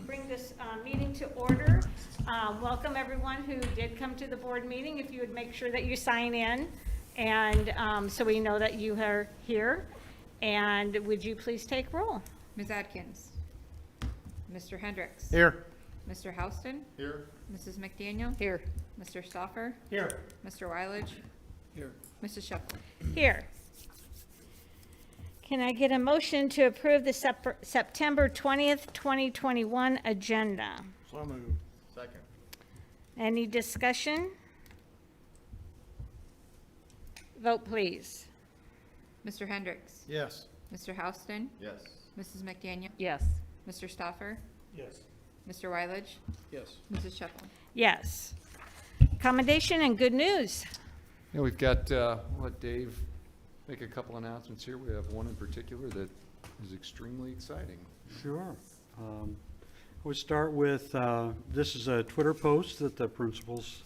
Bring this meeting to order. Welcome everyone who did come to the board meeting. If you would make sure that you sign in, and so we know that you are here. And would you please take roll? Ms. Atkins. Mr. Hendricks. Here. Mr. Houston. Here. Mrs. McDaniel. Here. Mr. Stauffer. Here. Mr. Weilich. Here. Mrs. Shepard. Here. Can I get a motion to approve the September 20th, 2021 agenda? So moved. Second. Any discussion? Vote, please. Mr. Hendricks. Yes. Mr. Houston. Yes. Mrs. McDaniel. Yes. Mr. Stauffer. Yes. Mr. Weilich. Yes. Mrs. Shepard. Yes. Commendation and good news. Yeah, we've got, let Dave make a couple announcements here. We have one in particular that is extremely exciting. Sure. We'll start with, this is a Twitter post that the principals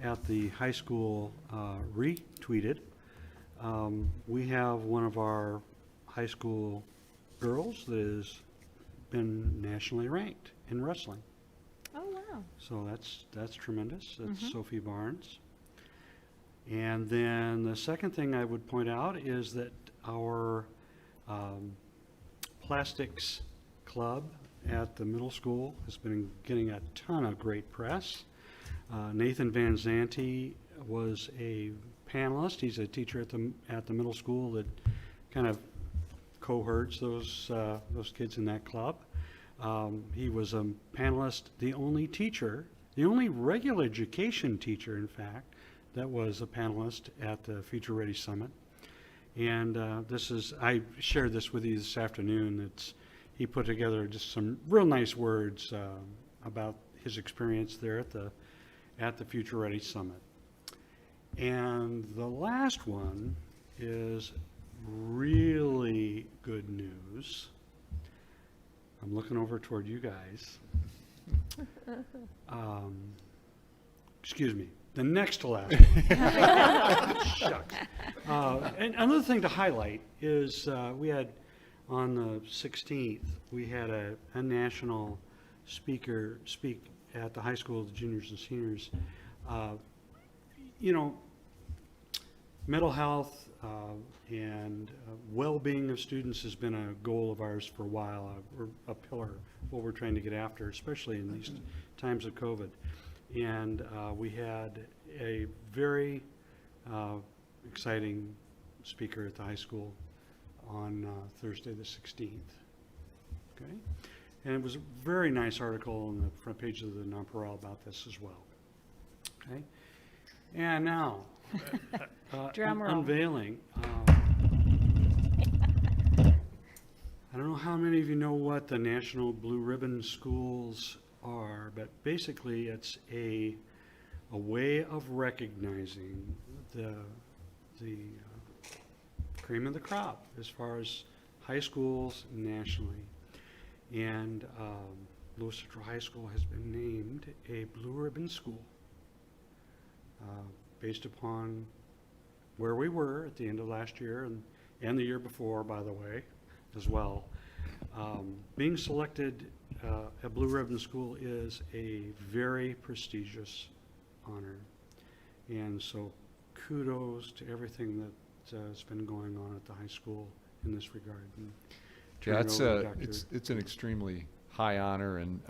at the high school retweeted. We have one of our high school girls that has been nationally ranked in wrestling. Oh, wow. So that's tremendous. That's Sophie Barnes. And then the second thing I would point out is that our plastics club at the middle school has been getting a ton of great press. Nathan Van Zanti was a panelist. He's a teacher at the middle school that kind of cohorts, those kids in that club. He was a panelist, the only teacher, the only regular education teacher, in fact, that was a panelist at the Future Ready Summit. And I shared this with you this afternoon. He put together just some real nice words about his experience there at the Future Ready Summit. And the last one is really good news. I'm looking over toward you guys. Excuse me, the next to last one. Shucks. And another thing to highlight is we had on the 16th, we had a national speaker speak at the high school, the juniors and seniors. Mental health and well-being of students has been a goal of ours for a while, a pillar of what we're trying to get after, especially in these times of COVID. And we had a very exciting speaker at the high school on Thursday the 16th. Okay? And it was a very nice article on the front page of the Nonpareil about this as well. Okay? And now, Drum roll. unveiling. I don't know how many of you know what the National Blue Ribbon Schools are, but basically it's a way of recognizing the cream of the crop as far as high schools nationally. And Lewis Central High School has been named a Blue Ribbon School based upon where we were at the end of last year and the year before, by the way, as well. Being selected a Blue Ribbon School is a very prestigious honor. And so kudos to everything that's been going on at the high school in this regard. And turn Yeah, it over to Dr. it's an extremely high honor, and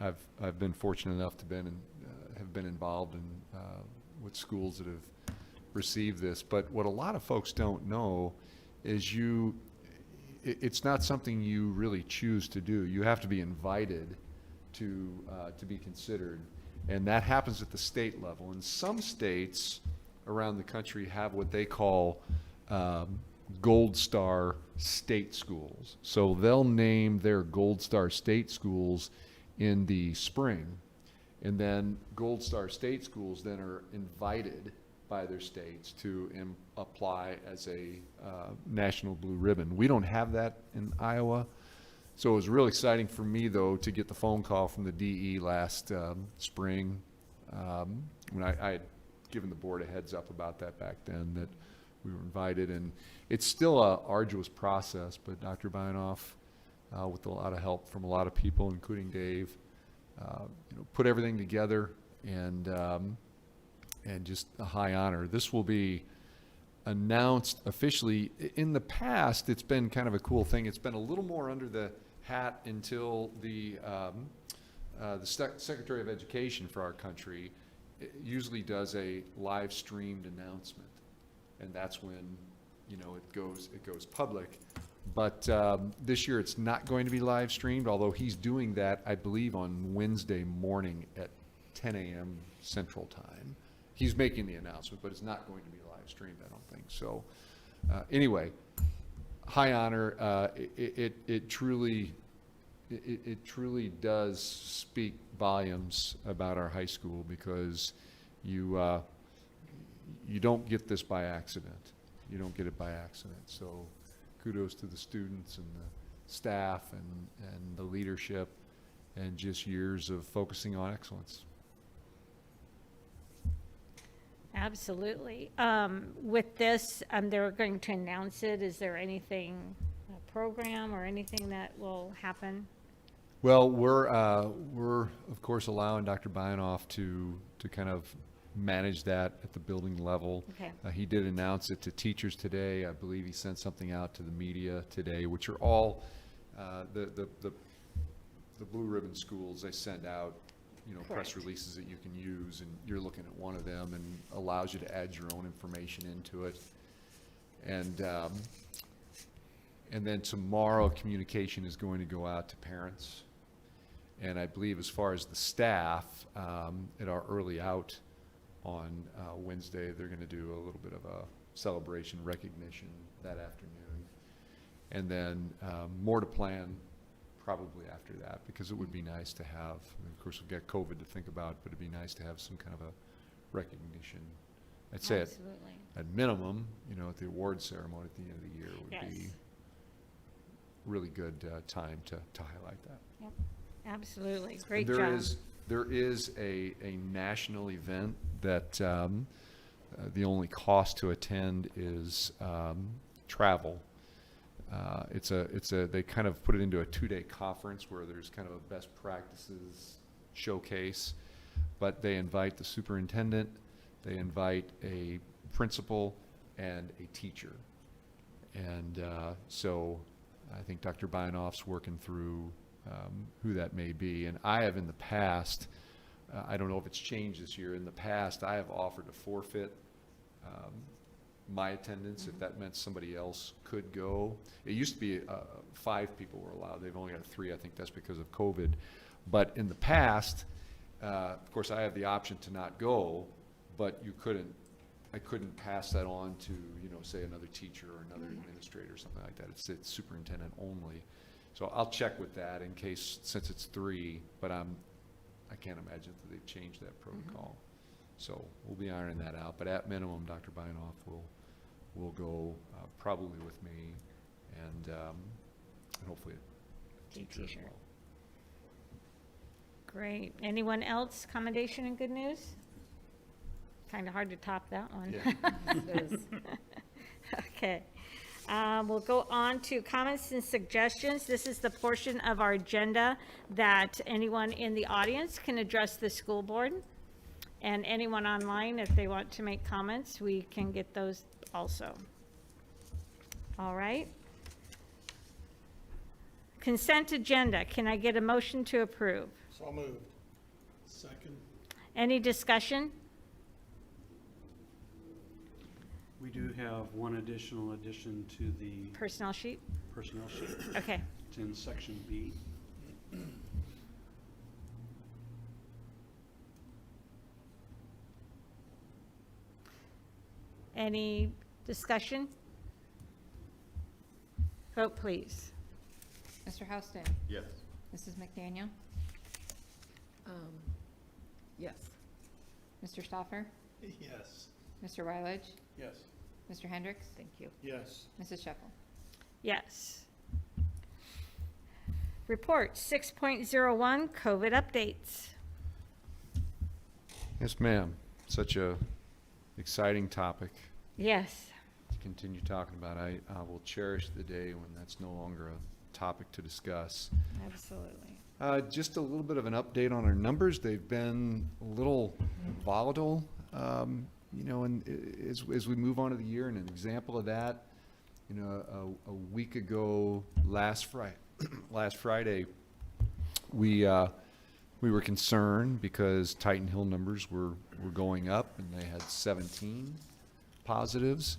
I've been fortunate enough to have been involved in with schools that have received this. But what a lot of folks don't know is it's not something you really choose to do. You have to be invited to be considered, and that happens at the state level. And some states around the country have what they call Gold Star state schools. So they'll name their Gold Star state schools in the spring, and then Gold Star state schools then are invited by their states to apply as a national blue ribbon. We don't have that in Iowa. So it was real exciting for me, though, to get the phone call from the DE last spring when I had given the board a heads up about that back then, that we were invited. And it's still an arduous process, but Dr. Beinoff, with a lot of help from a lot of people, including Dave, put everything together, and just a high honor. This will be announced officially. In the past, it's been kind of a cool thing. It's been a little more under the hat until the Secretary of Education for our country usually does a live streamed announcement, and that's when it goes public. But this year it's not going to be live streamed, although he's doing that, I believe, on Wednesday morning at 10 a.m. Central Time. He's making the announcement, but it's not going to be live streamed, I don't think. So anyway, high honor. It truly does speak volumes about our high school, because you don't get this by accident. You don't get it by accident. So kudos to the students and the staff and the leadership, and just years of focusing on excellence. Absolutely. With this, they're going to announce it. Is there anything, a program or anything that will happen? Well, we're of course allowing Dr. Beinoff to kind of manage that at the building level. Okay. He did announce it to teachers today. I believe he sent something out to the media today, which are all the Blue Ribbon schools. They send out press Correct. releases that you can use, and you're looking at one of them, and allows you to add your own information into it. And And then tomorrow, communication is going to go out to parents. And I believe as far as the staff, at our early out on Wednesday, they're going to do a little bit of a celebration recognition that afternoon. And then more to plan probably after that, because it would be nice to have, and of course we've got COVID to think about, but it'd be nice to have some kind of a recognition. I'd say Absolutely. at minimum, you know, at the award ceremony at the end of the year would Yes. be really good time to highlight that. Yep, absolutely. Great There job. there is a national event that the only cost to attend is travel. They kind of put it into a 2-day conference where there's kind of a best practices showcase, but they invite the superintendent, they invite a principal and a teacher. And so I think Dr. Beinoff's working through who that may be. And I have in the past, I don't know if it's changed this year, in the past I have offered to forfeit my attendance if that meant somebody else could go. It used to be 5 people were allowed. They've only got 3. I think that's because of COVID. But in the past, of course, I have the option to not go, but I couldn't pass that on to, you know, say another teacher or another administrator or something like that. It's superintendent only. So I'll check with that in case, since it's 3, but I can't imagine that they've changed that protocol. So we'll be ironing that out. But at minimum, Dr. Beinoff will go probably with me and hopefully a teacher as Teacher. well. Great. Anyone else? Commendation and good news? Kind of hard to top that one. Okay. We'll go on to comments and suggestions. This is the portion of our agenda that anyone in the audience can address the school board. And anyone online, if they want to make comments, we can get those also. All right. Consent agenda. Can I get a motion to approve? So moved. Second. Any discussion? We do have one additional addition to the Personnel sheet? personnel sheet. Okay. It's in section B. Any discussion? Vote, please. Mr. Houston? Yes. Mrs. McDaniel? Yes. Mr. Stoffer? Yes. Mr. Rylage? Yes. Mr. Hendricks? Thank you. Yes. Mrs. Sheffel? Yes. Report 6.01, COVID updates. Yes, ma'am. Such a exciting topic Yes. to continue talking about. I will cherish the day when that's no longer a topic to discuss. Absolutely. Just a little bit of an update on our numbers. They've been a little volatile, you know, and as we move on to the year, and an example of that, you know, a week ago, last Friday, we were concerned because Titan Hill numbers were going up, and they had 17 positives.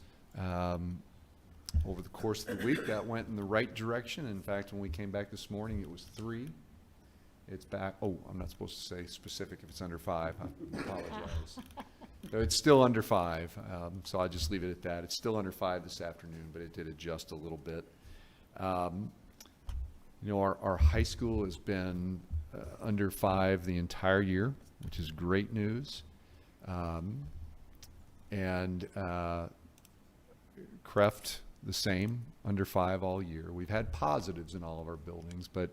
Over the course of the week, that went in the right direction. In fact, when we came back this morning, it was 3. It's back. Oh, I'm not supposed to say specific if it's under 5. I apologize. No, it's still under 5, so I'll just leave it at that. It's still under 5 this afternoon, but it did adjust a little bit. You know, our high school has been under 5 the entire year, which is great news. And Kreft, the same, under 5 all year. We've had positives in all of our buildings, but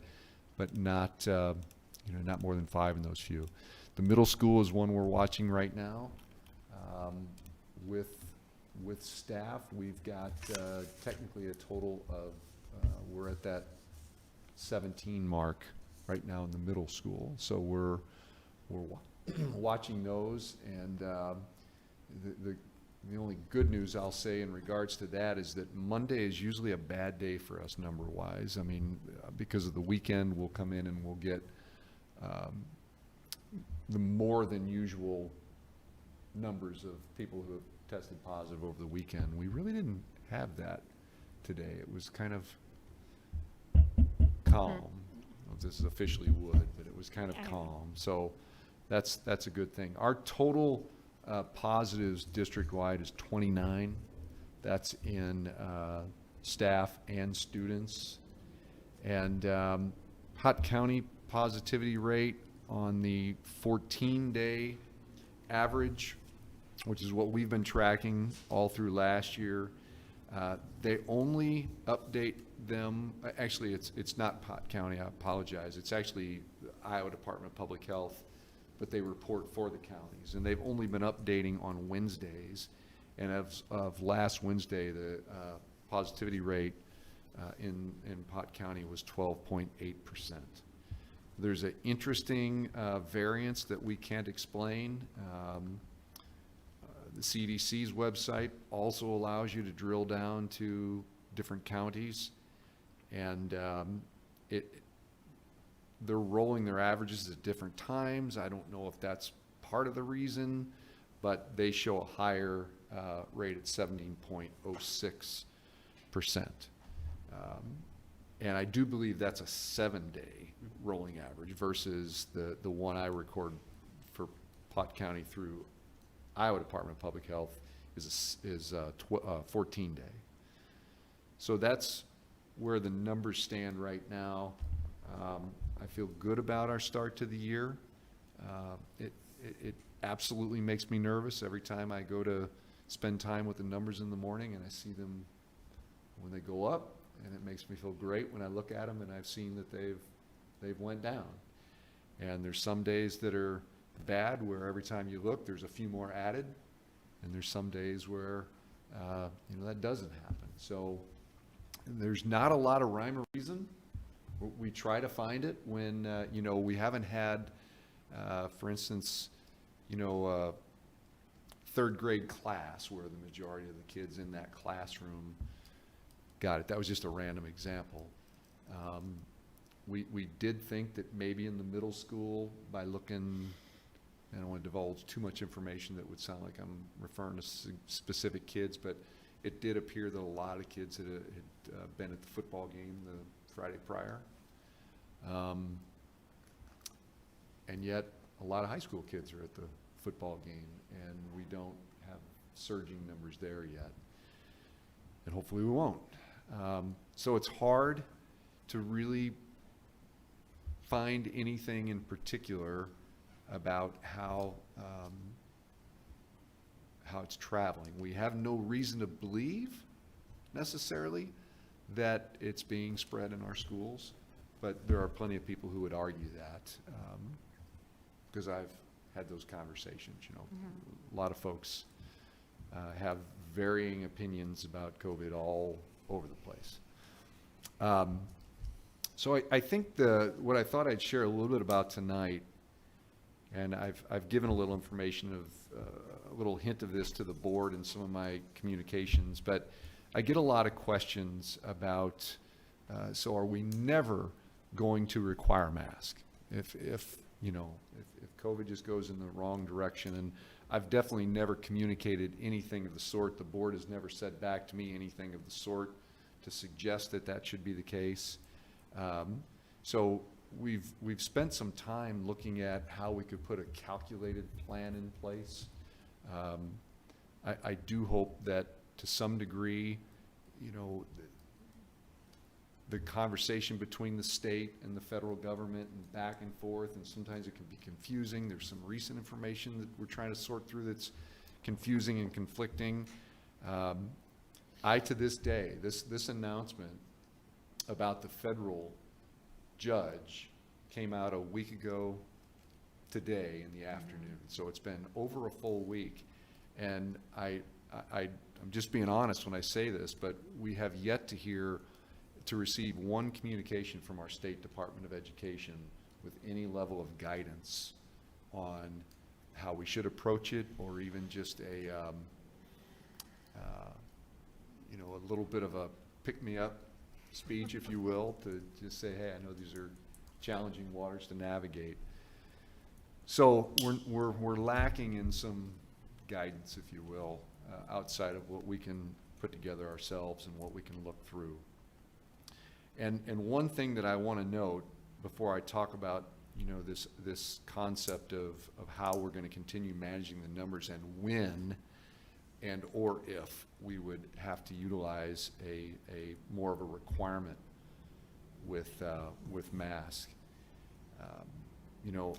not, you know, not more than 5 in those few. The middle school is one we're watching right now. With staff, we've got technically a total of, we're at that 17 mark right now in the middle school. So we're watching those, and the only good news I'll say in regards to that is that Monday is usually a bad day for us number-wise. I mean, because of the weekend, we'll come in and we'll get the more than usual numbers of people who have tested positive over the weekend. We really didn't have that today. It was kind of calm. I don't know if this is officially wood, but it was kind of Okay. calm. So that's a good thing. Our total positives district-wide is 29. That's in staff and students. And Hot County positivity rate on the 14-day average, which is what we've been tracking all through last year. They only update them, actually, it's not Pot County, I apologize. It's actually the Iowa Department of Public Health, but they report for the counties. And they've only been updating on Wednesdays. And as of last Wednesday, the positivity rate in Pot County was 12.8%. There's an interesting variance that we can't explain. The CDC's website also allows you to drill down to different counties, and they're rolling their averages at different times. I don't know if that's part of the reason, but they show a higher rate at 17.06%. And I do believe that's a 7-day rolling average versus the one I record for Pot County through Iowa Department of Public Health is 14-day. So that's where the numbers stand right now. I feel good about our start to the year. It absolutely makes me nervous every time I go to spend time with the numbers in the morning and I see them when they go up, and it makes me feel great when I look at them and I've seen that they've went down. And there's some days that are bad where every time you look there's a few more added, and there's some days where that doesn't happen. So there's not a lot of rhyme or reason. We try to find it when we haven't had for instance third grade class where the majority of the kids in that classroom got it. That was just a random example. We did think that maybe in the middle school, by looking, I don't want to divulge too much information that would sound like I'm referring to specific kids, but it did appear that a lot of kids had been at the football game the Friday prior. And yet a lot of high school kids are at the football game, and we don't have surging numbers there yet. And hopefully we won't. So it's hard to really find anything in particular about how it's traveling. We have no reason to believe necessarily that it's being spread in our schools, but there are plenty of people who would argue that, because I've had those conversations. A lot of folks have varying opinions about COVID all over the place. So I think what I thought I'd share a little bit about tonight, and I've given a little information of a little hint of this to the board in some of my communications, but I get a lot of questions about, so are we never going to require masks if COVID just goes in the wrong direction? And I've definitely never communicated anything of the sort. The board has never said back to me anything of the sort to suggest that should be the case. So we've spent some time looking at how we could put a calculated plan in place. I do hope that to some degree, the conversation between the state and the federal government and back and forth, and sometimes it can be confusing. There's some recent information that we're trying to sort through that's confusing and conflicting. To this day, this announcement about the federal judge came out a week ago today in the afternoon. So it's been over a full week. And I'm just being honest when I say this, but we have yet to receive one communication from our State Department of Education with any level of guidance on how we should approach it, or even just a little bit of a pick-me-up speech, if you will, to just say, hey, I know these are challenging waters to navigate. So we're lacking in some guidance, if you will, outside of what we can put together ourselves and what we can look through. And one thing that I want to note before I talk about, you know, this concept of how we're going to continue managing the numbers and when and or if we would have to utilize a more of a requirement with masks. You know,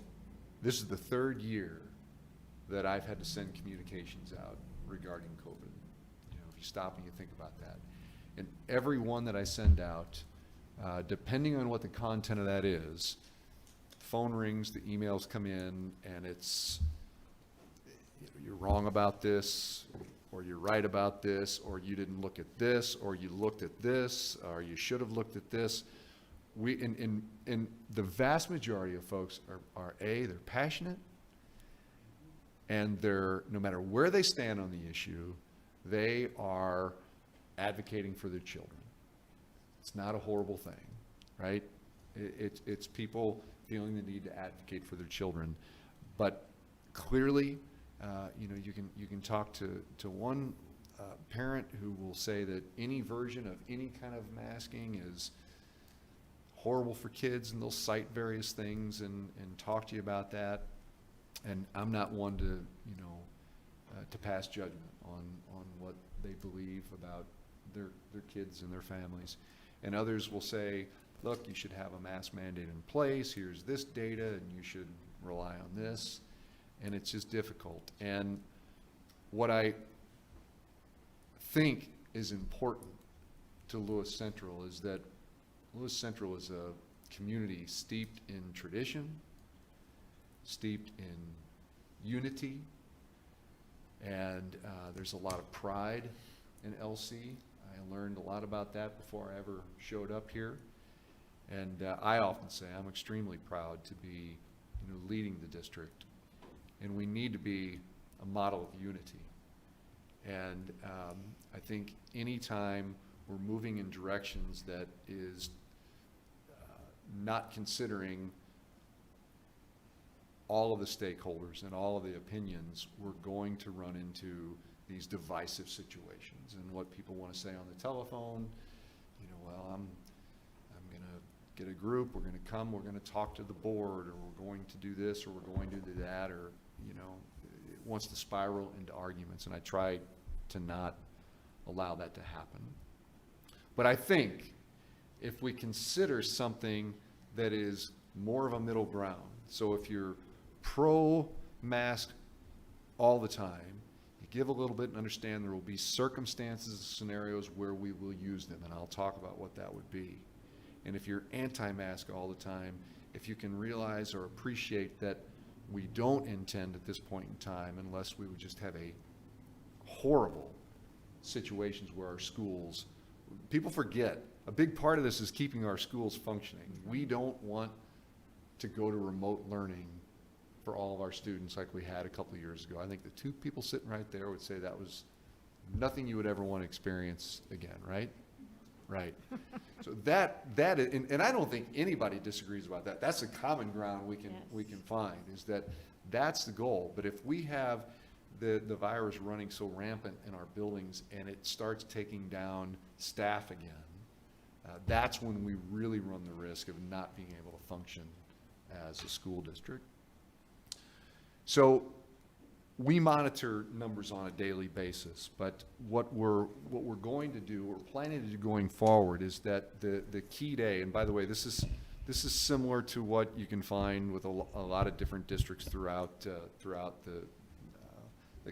this is the third year that I've had to send communications out regarding COVID. You know, if you stop and you think about that. And every one that I send out, depending on what the content of that is, phone rings, the emails come in, and it's, you're wrong about this, or you're right about this, or you didn't look at this, or you looked at this, or you should have looked at this. In the vast majority of folks are A, they're passionate, and they're, no matter where they stand on the issue, they are advocating for their children. It's not a horrible thing, right? It's people feeling the need to advocate for their children. But clearly, you know, you can talk to one parent who will say that any version of any kind of masking is horrible for kids, and they'll cite various things and talk to you about that. And I'm not one to, you know, to pass judgment on what they believe about their kids and their families. And others will say, look, you should have a mask mandate in place, here's this data, and you should rely on this. And it's just difficult. And what I think is important to Lewis Central is that Lewis Central is a community steeped in tradition, steeped in unity, and there's a lot of pride in LC. I learned a lot about that before I ever showed up here. And I often say I'm extremely proud to be, you know, leading the district. And we need to be a model of unity. And I think anytime we're moving in directions that is not considering all of the stakeholders and all of the opinions, we're going to run into these divisive situations. And what people want to say on the telephone, you know, well, I'm going to get a group, we're going to come, we're going to talk to the board, or we're going to do this, or we're going to do that, or, you know, it wants to spiral into arguments, and I try to not allow that to happen. But I think if we consider something that is more of a middle ground, so if you're pro-mask all the time, you give a little bit and understand there will be circumstances, scenarios where we will use them, and I'll talk about what that would be. And if you're anti-mask all the time, if you can realize or appreciate that we don't intend at this point in time, unless we would just have a horrible situations where our schools, people forget, a big part of this is keeping our schools functioning. We don't want to go to remote learning for all of our students like we had a couple of years ago. I think the two people sitting right there would say that was nothing you would ever want to experience again, right? Right. So that is, and I don't think anybody disagrees about that. That's a common ground we can find, is that that's the goal. But if we have the virus running so rampant in our buildings and it starts taking down staff again, that's when we really run the risk of not being able to function as a school district. So we monitor numbers on a daily basis, but what we're going to do, we're planning to do going forward, is that the key day, and by the way, this is similar to what you can find with a lot of different districts throughout the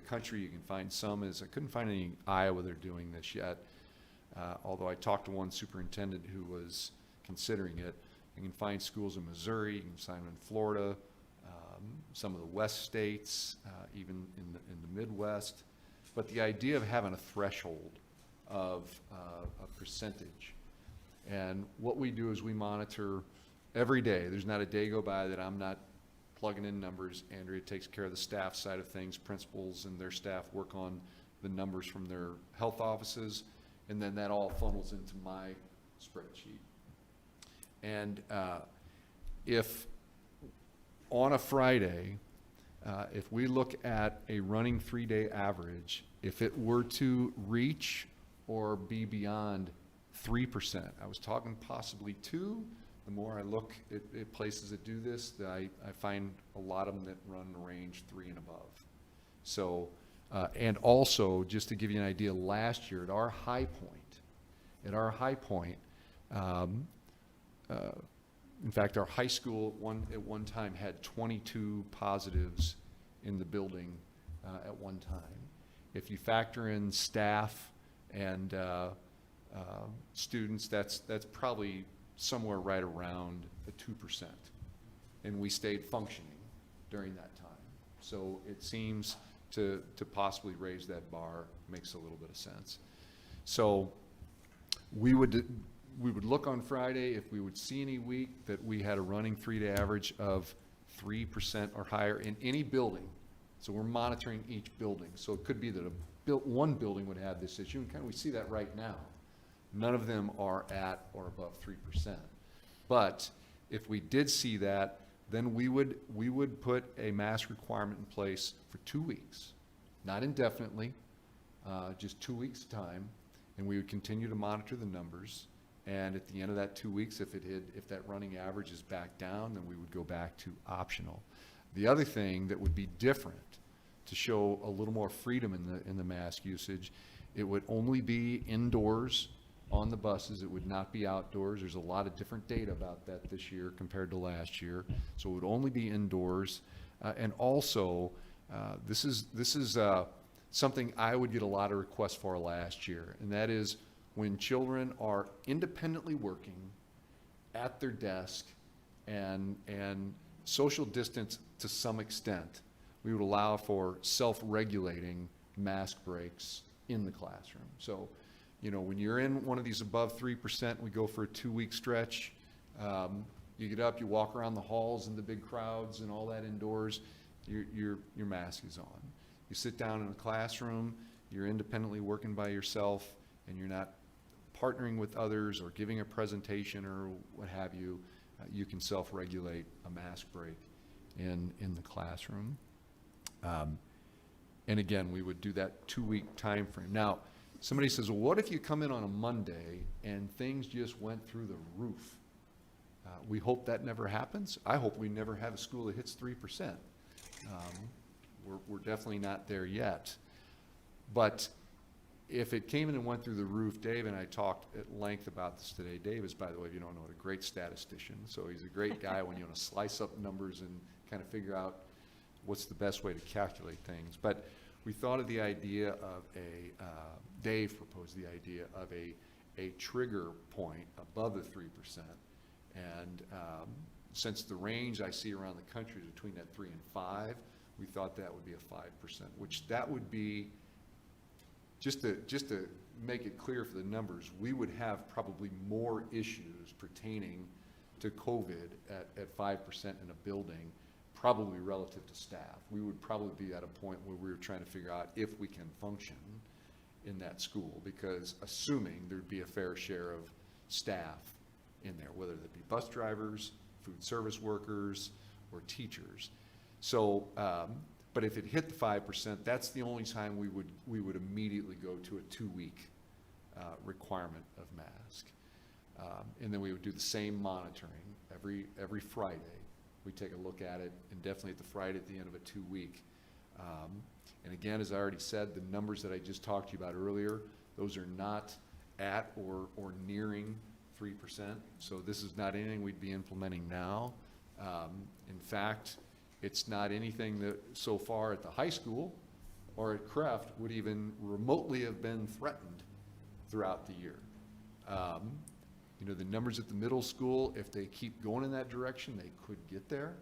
country. You can find some, I couldn't find any in Iowa they're doing this yet, although I talked to one superintendent who was considering it. You can find schools in Missouri, you can find them in Florida, some of the West states, even in the Midwest. But the idea of having a threshold of a percentage. And what we do is we monitor every day. There's not a day go by that I'm not plugging in numbers. Andrea takes care of the staff side of things. Principals and their staff work on the numbers from their health offices, and then that all funnels into my spreadsheet. And if on a Friday, if we look at a running 3-day average, if it were to reach or be beyond 3%. I was talking possibly 2. The more I look at places that do this, I find a lot of them that run the range 3 and above. So, and also, just to give you an idea, last year at our high point, in fact, our high school at one time had 22 positives in the building at one time. If you factor in staff and students, that's probably somewhere right around the 2%. And we stayed functioning during that time. So it seems to possibly raise that bar makes a little bit of sense. So we would look on Friday if we would see any week that we had a running 3-day average of 3% or higher in any building. So we're monitoring each building. So it could be that one building would have this issue, and kind of we see that right now. None of them are at or above 3%. But if we did see that, then we would put a mask requirement in place for 2 weeks, not indefinitely, just 2 weeks' time, and we would continue to monitor the numbers. And at the end of that 2 weeks, if that running average is back down, then we would go back to optional. The other thing that would be different to show a little more freedom in the mask usage, it would only be indoors on the buses. It would not be outdoors. There's a lot of different data about that this year compared to last year. So it would only be indoors. And also, this is something I would get a lot of requests for last year, and that is when children are independently working at their desk and social distance to some extent, we would allow for self-regulating mask breaks in the classroom. So, you know, when you're in one of these above 3%, we go for a 2-week stretch. You get up, you walk around the halls and the big crowds and all that indoors, your mask is on. You sit down in a classroom, you're independently working by yourself, and you're not partnering with others or giving a presentation or what have you, you can self-regulate a mask break in the classroom. And again, we would do that 2-week time frame. Now, somebody says, well, what if you come in on a Monday and things just went through the roof? We hope that never happens. I hope we never have a school that hits 3%. We're definitely not there yet. But if it came in and went through the roof, Dave and I talked at length about this today. Dave is, by the way, if you don't know, a great statistician. So he's a great guy when you want to slice up numbers and kind of figure out what's the best way to calculate things. But we thought of the idea of Dave proposed the idea of a trigger point above the 3%. And since the range I see around the country is between that 3 and 5, we thought that would be a 5%, which that would be, just to make it clear for the numbers, we would have probably more issues pertaining to COVID at 5% in a building, probably relative to staff. We would probably be at a point where we were trying to figure out if we can function in that school, because assuming there'd be a fair share of staff in there, whether that be bus drivers, food service workers, or teachers. So, but if it hit the 5%, that's the only time we would immediately go to a 2-week requirement of mask. And then we would do the same monitoring every Friday. We take a look at it, and definitely at the Friday at the end of a 2-week. And again, as I already said, the numbers that I just talked to you about earlier, those are not at or nearing 3%. So this is not anything we'd be implementing now. In fact, it's not anything that so far at the high school or at Kreft would even remotely have been threatened throughout the year. You know, the numbers at the middle school, if they keep going in that direction, they could get there.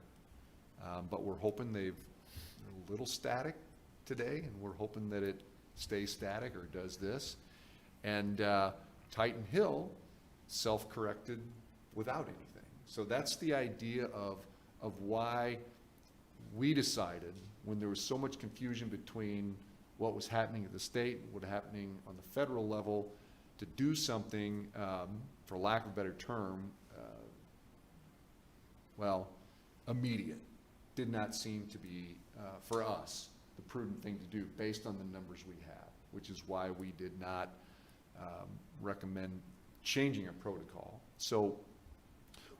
But we're hoping they're a little static today, and we're hoping that it stays static or does this. And Titan Hill self-corrected without anything. So that's the idea of why we decided, when there was so much confusion between what was happening at the state and what was happening on the federal level, to do something, for lack of a better term, well, immediate. Did not seem to be, for us, the prudent thing to do based on the numbers we have, which is why we did not recommend changing a protocol. So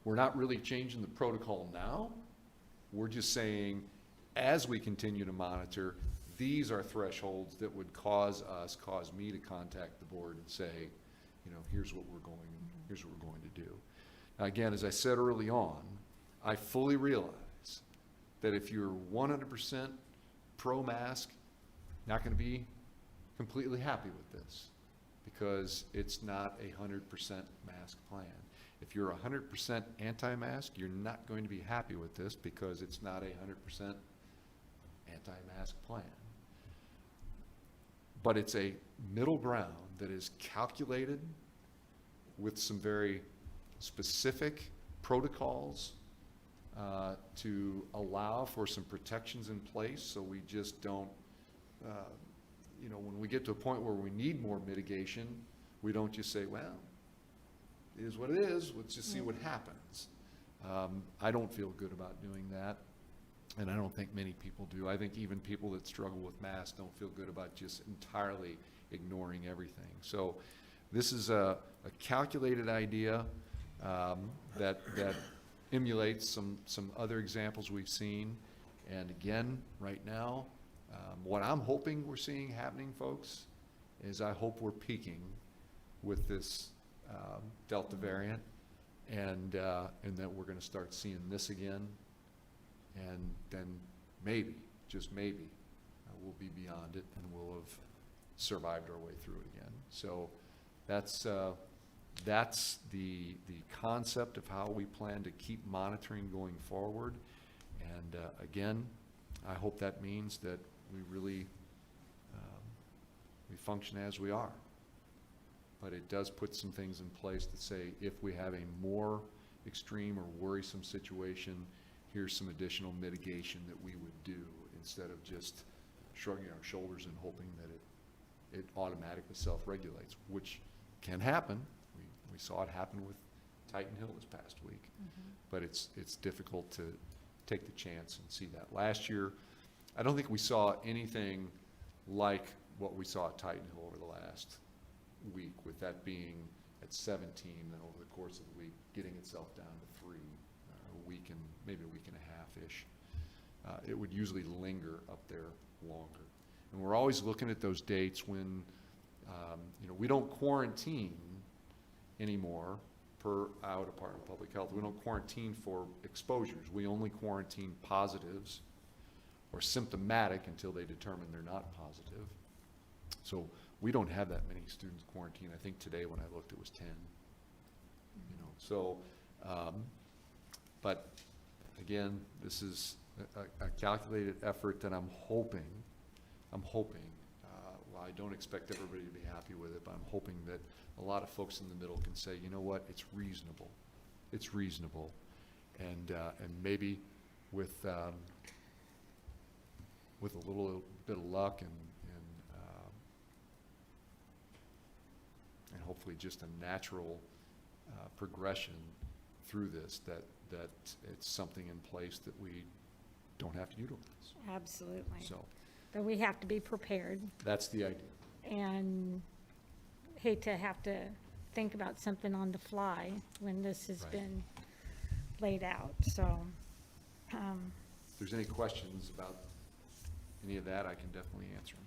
we're not really changing the protocol now. We're just saying, as we continue to monitor, these are thresholds that would cause me to contact the board and say, you know, here's what we're going to do. Now, again, as I said early on, I fully realize that if you're 100% pro-mask, not going to be completely happy with this, because it's not a 100% mask plan. If you're 100% anti-mask, you're not going to be happy with this, because it's not a 100% anti-mask plan. But it's a middle ground that is calculated with some very specific protocols to allow for some protections in place, so we just don't, you know, when we get to a point where we need more mitigation, we don't just say, well, it is what it is, let's just see what happens. I don't feel good about doing that, and I don't think many people do. I think even people that struggle with masks don't feel good about just entirely ignoring everything. So this is a calculated idea that emulates some other examples we've seen. And again, right now, what I'm hoping we're seeing happening, folks, is I hope we're peaking with this Delta variant, and that we're going to start seeing this again, and then maybe, just maybe, we'll be beyond it and we'll have survived our way through it again. So that's the concept of how we plan to keep monitoring going forward. And again, I hope that means that we really we function as we are. But it does put some things in place that say, if we have a more extreme or worrisome situation, here's some additional mitigation that we would do, instead of just shrugging our shoulders and hoping that it automatically self-regulates, which can happen. We saw it happen with Titan Hill this past week. But it's difficult to take the chance and see that. Last year, I don't think we saw anything like what we saw at Titan Hill over the last week, with that being at 17, then over the course of the week getting itself down to 3, a week and maybe a week and a half-ish. It would usually linger up there longer. And we're always looking at those dates when, you know, we don't quarantine anymore per Iowa Department of Public Health. We don't quarantine for exposures. We only quarantine positives or symptomatic until they determine they're not positive. So we don't have that many students quarantined. I think today when I looked it was 10. You know, so, but again, this is a calculated effort that I'm hoping, well, I don't expect everybody to be happy with it, but I'm hoping that a lot of folks in the middle can say, you know what, it's reasonable. It's reasonable. And maybe with a little bit of luck and hopefully just a natural progression through this, that it's something in place that we don't have to utilize. Absolutely. So But we have to be prepared, that's the idea. and hate to have to think about something on the fly when this has Right. been laid out, so. If there's any questions about any of that, I can definitely answer them.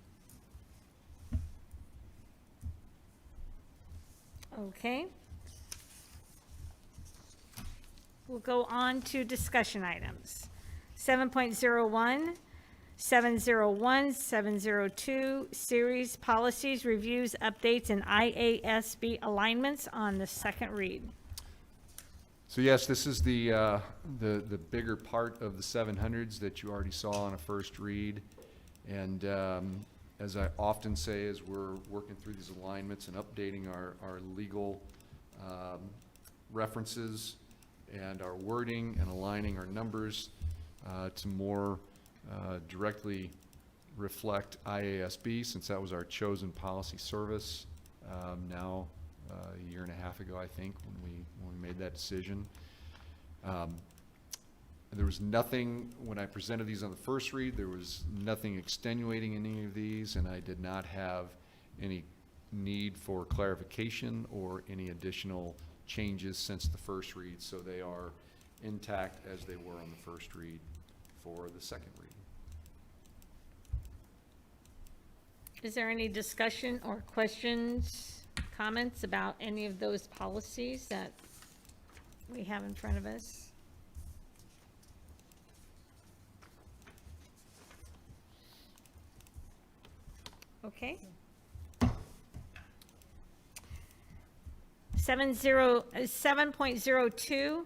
Okay. We'll go on to discussion items. 7.01, 701, 702, series policies, reviews, updates, and IASB alignments on the second read. So yes, this is the bigger part of the 700s that you already saw on a first read. And as I often say, as we're working through these alignments and updating our legal references and our wording and aligning our numbers to more directly reflect IASB, since that was our chosen policy service now a year and a half ago, I think, when we made that decision. There was nothing, when I presented these on the first read, there was nothing extenuating in any of these, and I did not have any need for clarification or any additional changes since the first read, so they are intact as they were on the first read for the second read. Is there any discussion or questions, comments about any of those policies that we have in front of us? Okay. 7.02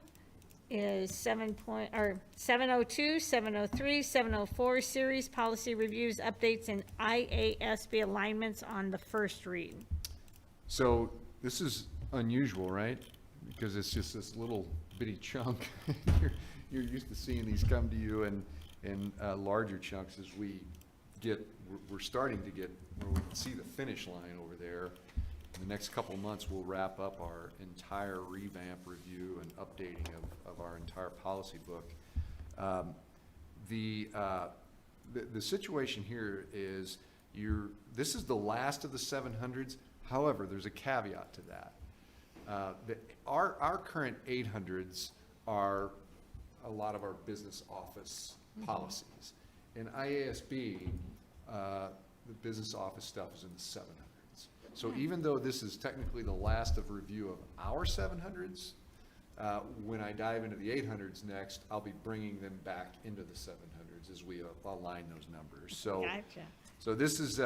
is 702, 703, 704 series policy reviews, updates, and IASB alignments on the first read. So this is unusual, right? Because it's just this little bitty chunk. You're used to seeing these come to you in larger chunks as we're starting to get, where we can see the finish line over there. In the next couple of months, we'll wrap up our entire revamp review and updating of our entire policy book. The situation here is this is the last of the 700s. However, there's a caveat to that. Our current 800s are a lot of our business office policies. In IASB, the business office stuff is in the 700s. So even though this is technically the last of review of our 700s, when I dive into the 800s next, I'll be bringing them back into the 700s as we align those numbers. So, Gotcha. so this is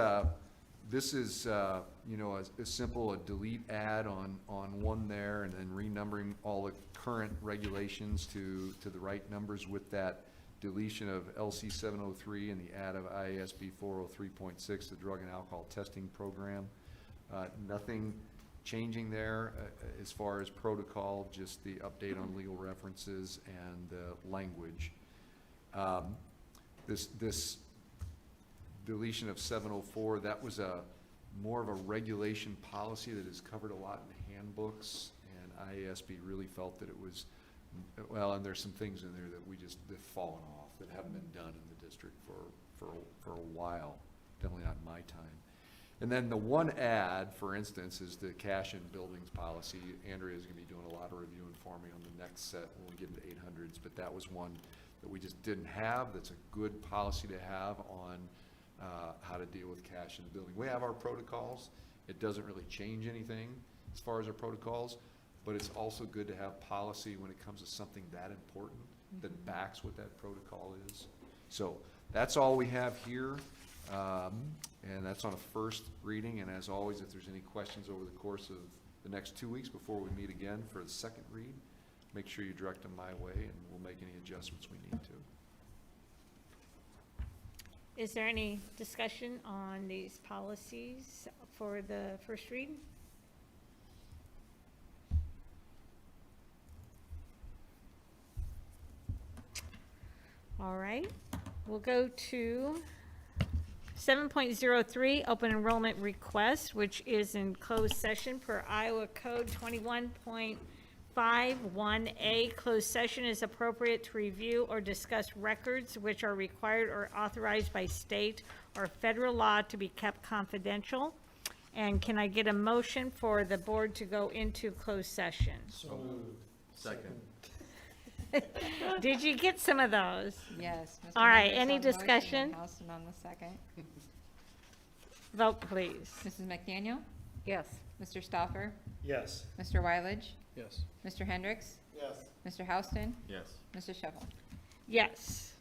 you know, a simple a delete add on one there, and then renumbering all the current regulations to the right numbers with that deletion of LC 703 and the add of IASB 403.6, the drug and alcohol testing program. Nothing changing there as far as protocol, just the update on legal references and language. This deletion of 704, that was more of a regulation policy that is covered a lot in handbooks, and IASB really felt that it was, well, and there's some things in there that that fallen off, that haven't been done in the district for a while, definitely not in my time. And then the one add, for instance, is the cash in buildings policy. Andrea is going to be doing a lot of reviewing for me on the next set when we get into 800s, but that was one that we just didn't have. That's a good policy to have on how to deal with cash in the building. We have our protocols. It doesn't really change anything as far as our protocols, but it's also good to have policy when it comes to something that important that backs what that protocol is. So that's all we have here. And that's on a first reading, and as always, if there's any questions over the course of the next 2 weeks before we meet again for the second read, make sure you direct them my way, and we'll make any adjustments we need to. Is there any discussion on these policies for the first read? All right, we'll go to 7.03, open enrollment request, which is in closed session per Iowa Code 21.51A. Closed session is appropriate to review or discuss records which are required or authorized by state or federal law to be kept confidential. And can I get a motion for the board to go into closed session? So moved. Second. Did you get some of those? Yes. Mr. All right, Hendricks any on the motion and discussion? Houston on the second. Vote, please. Mrs. McDaniel? Yes. Mr. Stoffer? Yes. Mr. Wyledge? Yes. Mr. Hendricks? Yes. Mr. Houston? Yes. Mrs. Sheffel? Yes.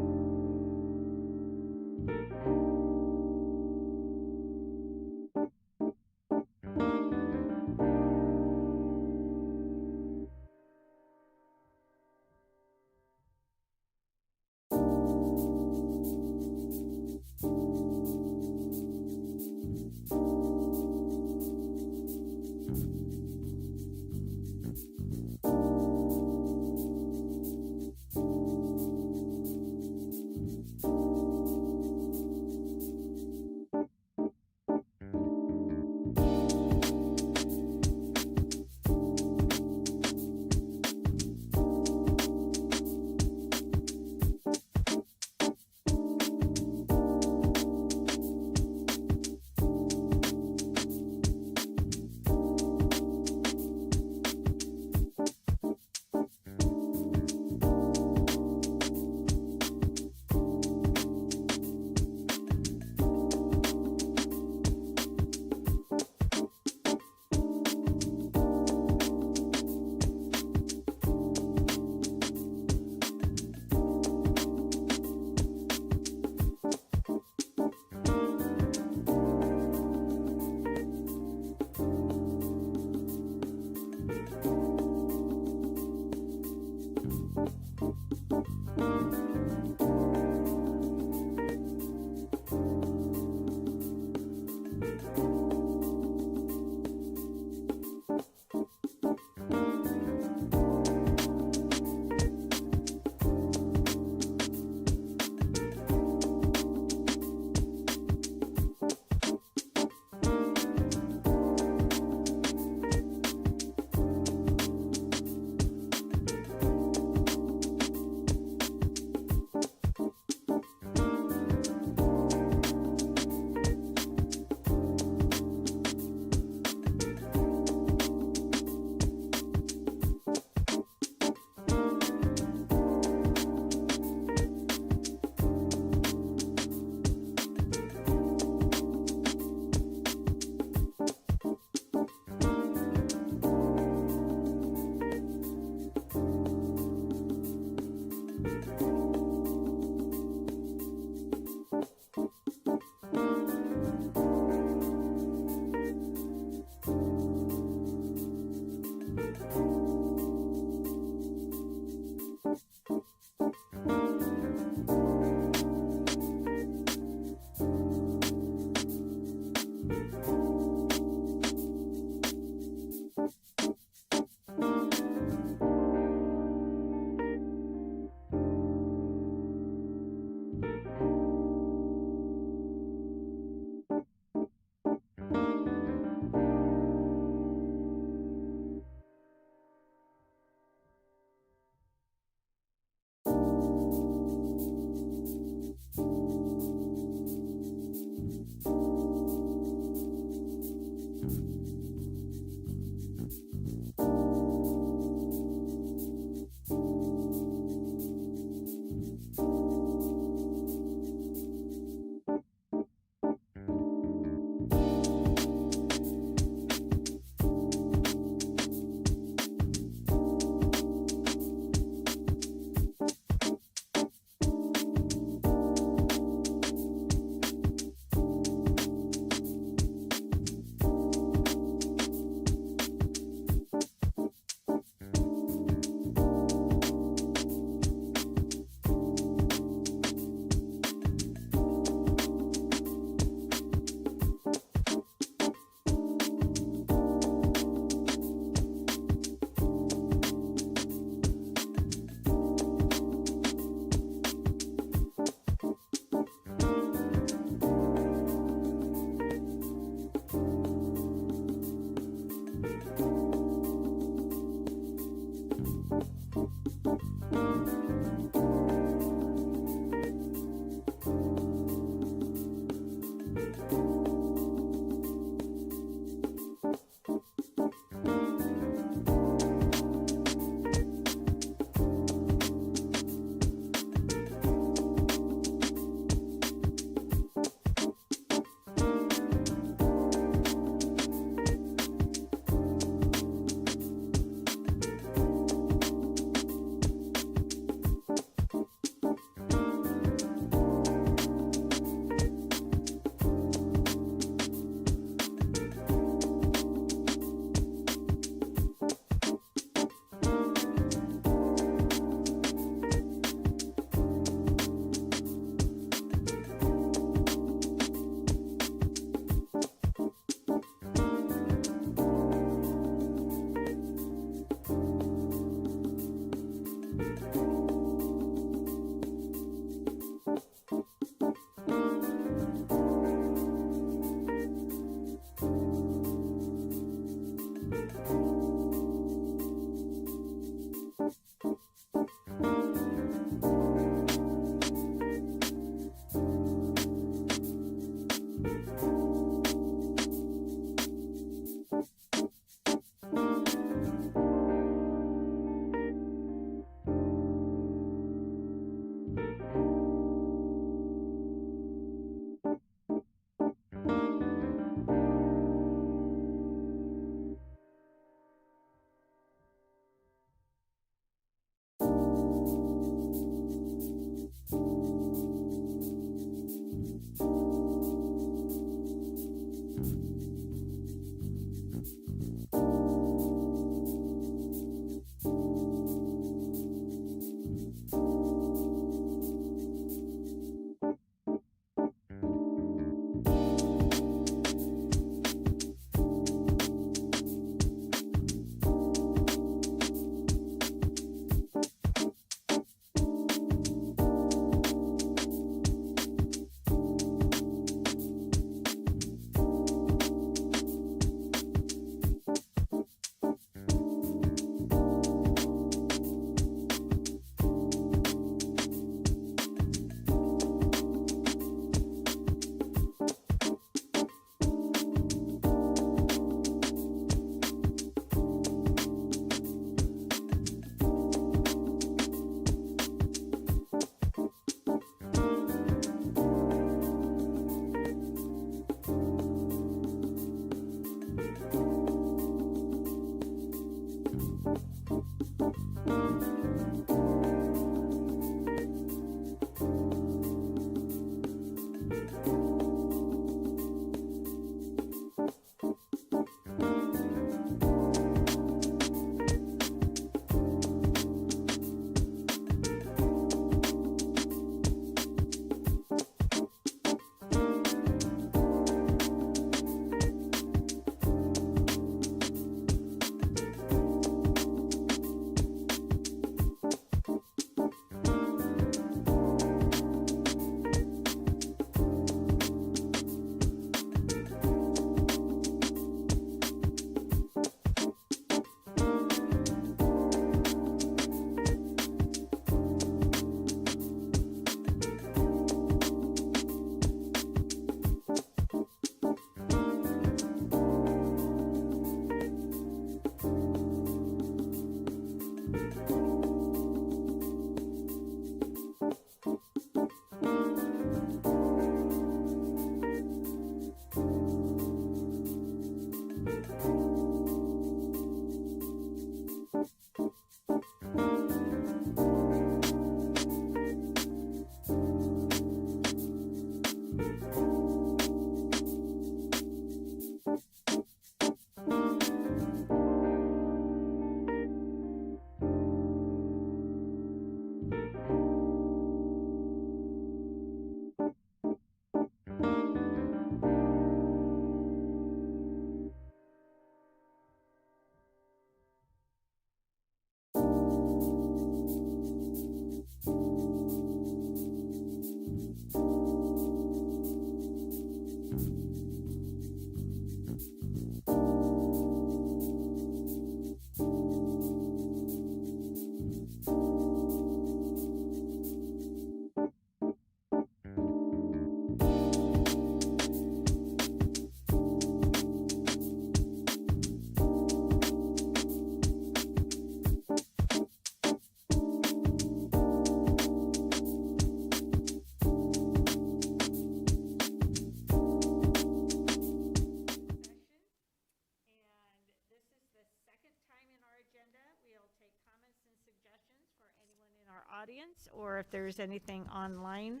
And this is the second time in our agenda. We'll take comments and suggestions for anyone in our audience, or if there's anything online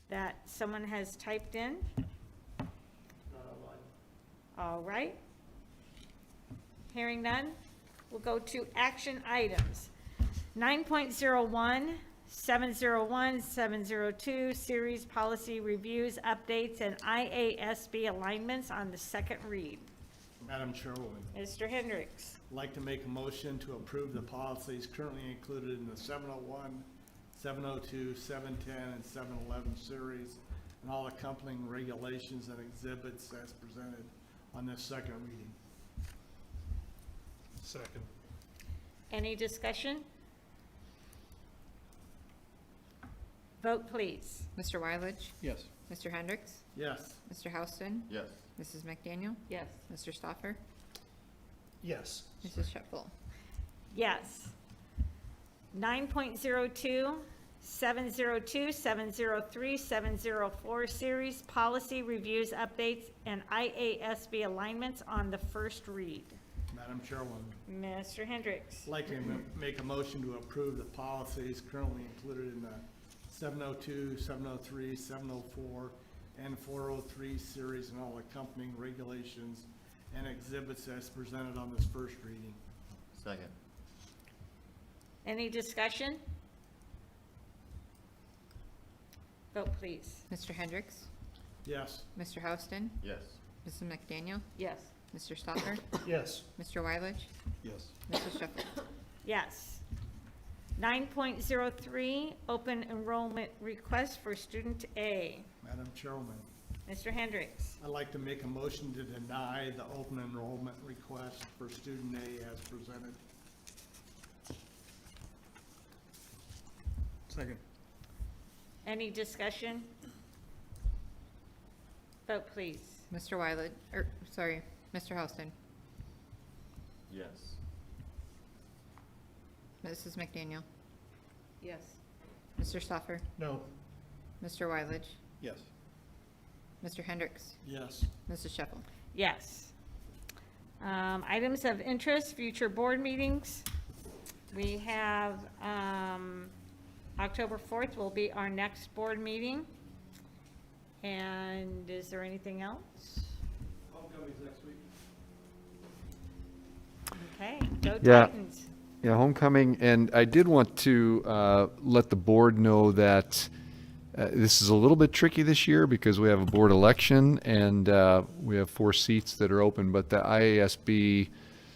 that someone has typed in. All right. Hearing none, we'll go to action items. 9.01, 701, 702, series policy reviews, updates, and IASB alignments on the second read. Madam Chairwoman, Mr. Hendricks. I'd like to make a motion to approve the policies currently included in the 701, 702, 710, and 711 series, and all accompanying regulations and exhibits as presented on this second reading. Second. Any discussion? Vote, please. Mr. Wyledge, Yes. Mr. Hendricks, Yes. Mr. Houston, Yes. Mrs. McDaniel, Yes. Mr. Stoffer, Yes. Mrs. Sheffield. Yes. 9.02, 702, 703, 704 series policy reviews, updates, and IASB alignments on the first read. Madam Chairwoman, Mr. Hendricks. I'd like to make a motion to approve the policies currently included in the 702, 703, 704, and 403 series, and all accompanying regulations and exhibits as presented on this first reading. Second. Any discussion? Vote, please. Mr. Hendricks, Yes. Mr. Houston, Yes. Mrs. McDaniel, Yes. Mr. Stoffer, Yes. Mr. Wyledge, Yes. Mrs. Sheffield. Yes. 9.03, open enrollment request for student A. Madam Chairwoman, Mr. Hendricks. I'd like to make a motion to deny the open enrollment request for student A as presented. Second. Any discussion? Vote, please. Mr. Mr. Houston, Yes. Mrs. McDaniel, Yes. Mr. Stoffer, No. Mr. Wyledge, Yes. Mr. Hendricks, Yes. Mrs. Sheffield. Yes. Items of interest, future board meetings. We have, October 4th will be our next board meeting. And is there anything else? Homecoming's next week. Okay, go Yeah. Titans. Yeah, homecoming, and I did want to let the board know that this is a little bit tricky this year because we have a board election and we have 4 seats that are open, but the IASB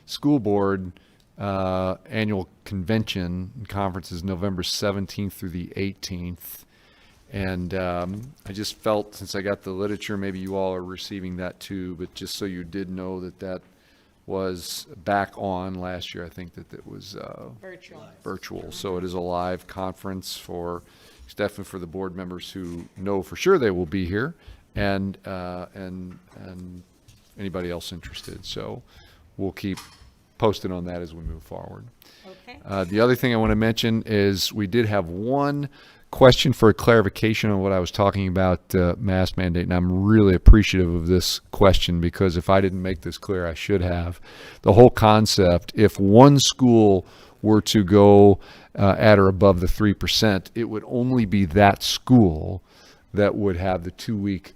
School Board Annual Convention and Conference is November 17th through the 18th. And I just felt, since I got the literature, maybe you all are receiving that too, but just so you did know that that was back on last year. I think that it was virtual. So it is a live conference for, it's definitely for the board members who know for sure they will be here, and anybody else interested. So we'll keep posted on that as we move forward. Okay, The other thing I want to mention is we did have one question for a clarification on what I was talking about, mask mandate, and I'm really appreciative of this question because if I didn't make this clear, I should have. The whole concept, if one school were to go at or above the 3%, it would only be that school that would have the 2-week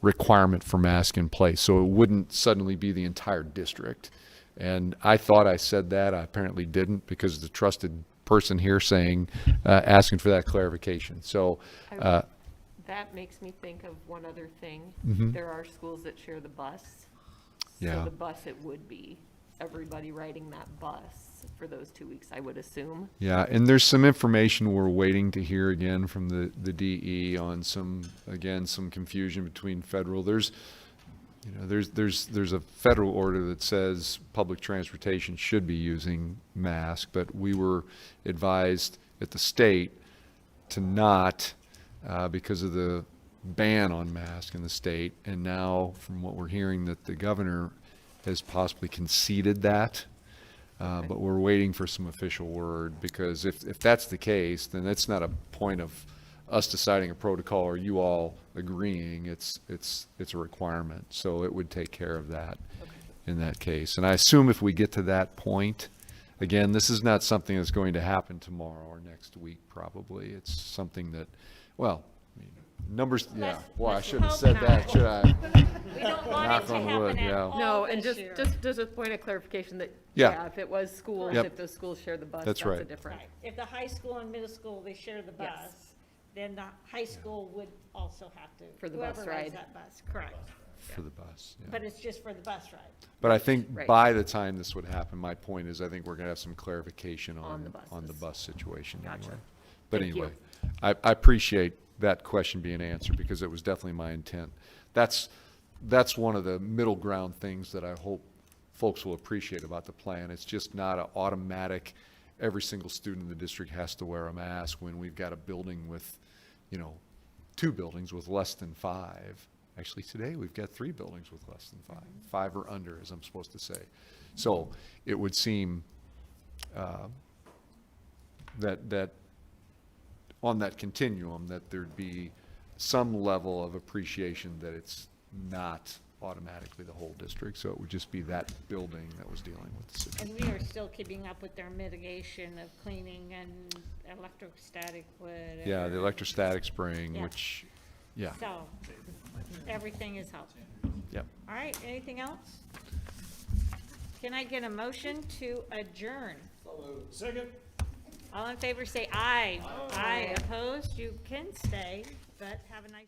requirement for mask in place. So it wouldn't suddenly be the entire district. And I thought I said that. I apparently didn't because the trusted person here saying, asking for that clarification. So, That makes me think of one other thing. Mhm. There are schools that share the bus. Yeah. So the bus, it would be everybody riding that bus for those 2 weeks, I would assume. yeah, and there's some information we're waiting to hear again from the DE on some confusion between federal. There's a federal order that says public transportation should be using masks, but we were advised at the state to not because of the ban on masks in the state. And now, from what we're hearing, that the governor has possibly conceded that. But we're waiting for some official word, because if that's the case, then it's not a point of us deciding a protocol or you all agreeing. It's a requirement. So it would take care of that in that case. And I assume if we get to that point, again, this is not something that's going to happen tomorrow or next week probably. It's something that, well, I mean, numbers, yeah. Let's- Well, I let's shouldn't have hope said not. that, should I? we don't want Knock it to on happen wood, at yeah. all No, and this just year. a point of clarification that, Yeah. yeah, if it was schools, Yep. if those schools share the bus, That's that's a right. different. Right, if the high school and middle school, they share the Yes. bus, then the high school would also have to. For the bus whoever rides ride. that bus, correct. For the bus, yeah. But it's just for the bus ride. But I think Right. by the time this would happen, my point is I think we're gonna have some clarification On the on the buses. bus situation Gotcha. anyway. But Thank you. anyway, I appreciate that question being answered because it was definitely my intent. That's one of the middle ground things that I hope folks will appreciate about the plan. It's just not an automatic, every single student in the district has to wear a mask when we've got a building with, 2 buildings with less than 5. Actually, today, we've got 3 buildings with less than 5. 5 or under, as I'm supposed to say. So it would seem that on that continuum, that there'd be some level of appreciation that it's not automatically the whole district. So it would just be that building that was dealing with the situation. And we are still keeping up with their mitigation of cleaning and electrostatic, whatever. Yeah, the electrostatic spraying, Yeah. which, yeah, So, everything is helping. yep. All right, anything else? Can I get a motion to adjourn? Second. All in favor, say aye. Aye. Opposed, you can stay, but have a nice.